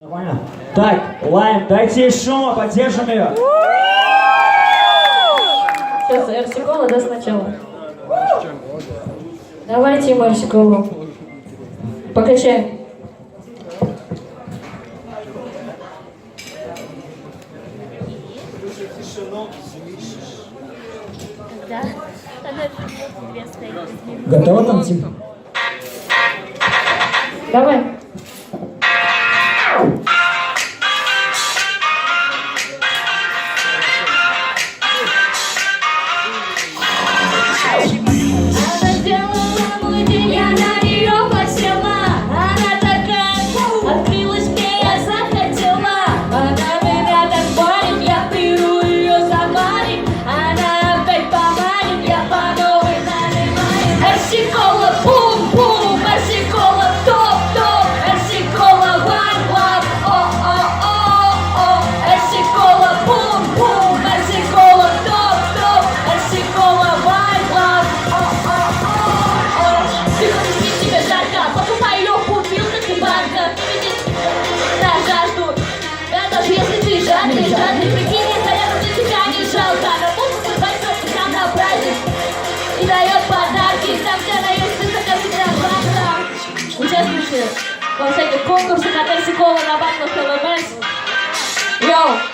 Нормально? Так, Лайм, дайте ей шума, поддержим ее. Сейчас RC Cola, да, сначала? Давайте ему RC Cola. Покачаем. Да, она же две стоит без меня. Готова там, Тим? Давай. Она сделала мой день, я на нее посела. Она такая, открылась мне, я захотела. Она меня так манит, я беру ее за манит. Она опять поманит, я по новой наливаю. RC Cola, бум-бум, RC Cola, топ-топ. RC Cola, one-love, о-о-о-о. RC Cola, бум-бум, RC Cola, топ-топ. RC Cola, one-love, о-о-о-о. Сегодня тебе жарко, покупай ее в бутылках и банках. Не видишь на жажду. Да даже если ты жадный, прикинь, если рядом для тебя не жалко. Но музыку возьмет и сам на праздник. И дает подарки, там где она есть, ты закажи на банках. Участвуйте во всяких конкурсах от RC Cola на банках LMS. Йоу!